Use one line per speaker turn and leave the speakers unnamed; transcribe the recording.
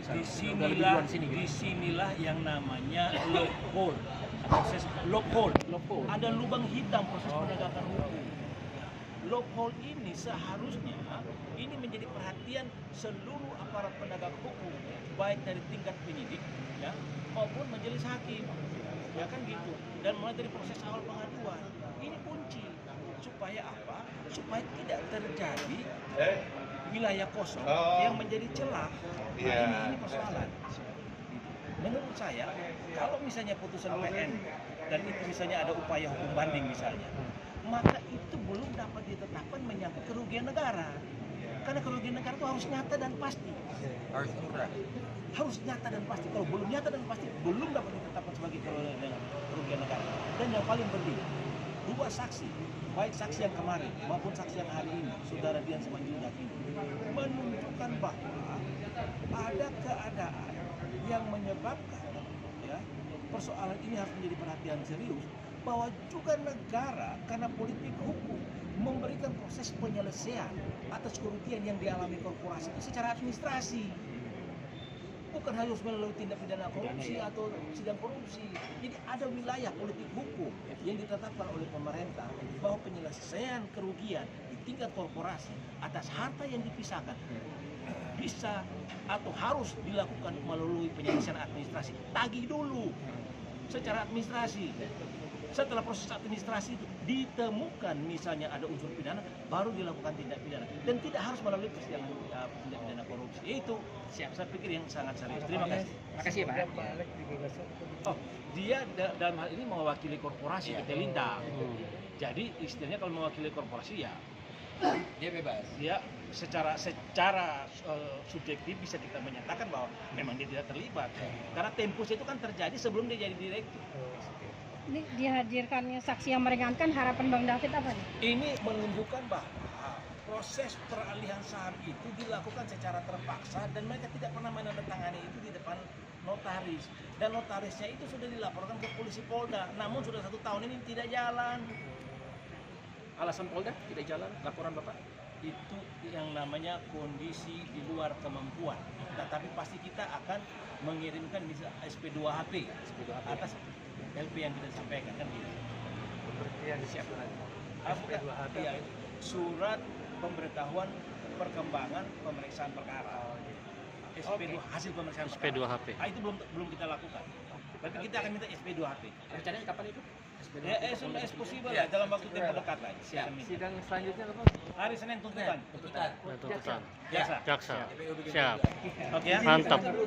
Disinilah yang namanya loophole. Proses loophole. Ada lubang hitam proses penegakan hukum. Loophole ini seharusnya ini menjadi perhatian seluruh aparat penegak hukum, baik dari tingkat penyidik ya maupun majelis hakim, ya kan gitu. Dan mulai dari proses awal pengaduan ini kunci supaya apa? Supaya tidak terjadi wilayah kosong yang menjadi celah. Ini persoalan. Menurut saya, kalau misalnya putusan PN dan itu misalnya ada upaya hukum banding misalnya, maka itu belum dapat ditetapkan menyangkut kerugian negara. Karena kerugian negara itu harus nyata dan pasti. Harus nyata dan pasti. Kalau belum nyata dan pasti, belum dapat ditetapkan sebagai kerugian negara. Dan yang paling penting, dua saksi, baik saksi yang kemarin maupun saksi yang hari ini, Saudara Dian Simanjuntak ini, menunjukkan bahwa ada keadaan yang menyebabkan ya persoalan ini harus menjadi perhatian serius, bahwa juga negara karena politik hukum memberikan proses penyelesaian atas kerugian yang dialami korporasi itu secara administrasi, bukan harus melalui tindak pidana korupsi atau sidang korupsi. Jadi ada wilayah politik hukum yang ditetapkan oleh pemerintah bahwa penyelesaian kerugian di tingkat korporasi atas harta yang dipisahkan bisa atau harus dilakukan melalui penyelesaian administrasi. Tagih dulu secara administrasi. Setelah proses administrasi itu ditemukan misalnya ada unsur pidana, baru dilakukan tindak pidana dan tidak harus melalui persidangan tindak pidana korupsi. Itu saya pikir yang sangat serius. Terima kasih.
Makasih ya Pak.
Oh, dia dalam hal ini mewakili korporasi PT Lintang. Jadi istilahnya kalau mewakili korporasi ya
Dia bebas.
dia secara subjektif bisa kita menyatakan bahwa memang dia tidak terlibat. Karena tempus itu kan terjadi sebelum dia jadi direktur.
Ini dihadirkannya saksi yang meringankan, harapan Bang David apa nih?
Ini menunjukkan bahwa proses peralihan saham itu dilakukan secara terpaksa dan mereka tidak pernah menandatangani itu di depan notaris. Dan notarisnya itu sudah dilaporkan ke polisi Polda, namun sudah 1 tahun ini tidak jalan.
Alasan Polda tidak jalan laporan Bapak?
Itu yang namanya kondisi di luar kemampuan. Nah, tapi pasti kita akan mengirimkan bisa SP2HP atas LP yang kita sampaikan kan gitu.
Seperti yang disiapkan lagi.
SP2HP ya, surat pemberitahuan perkembangan pemeriksaan perkara. SP2 hasil pemeriksaan
SP2HP.
itu belum kita lakukan. Berarti kita akan minta SP2HP.
Rencananya kapan itu?
Ya, as soon as possible ya, dalam waktu tempo dekat aja.
Siap. Sidang selanjutnya apa?
Hari Senin tuntutan.
Tuntutan.
Biasa.
Jaksa. Siap.
Oke ya.
Mantap.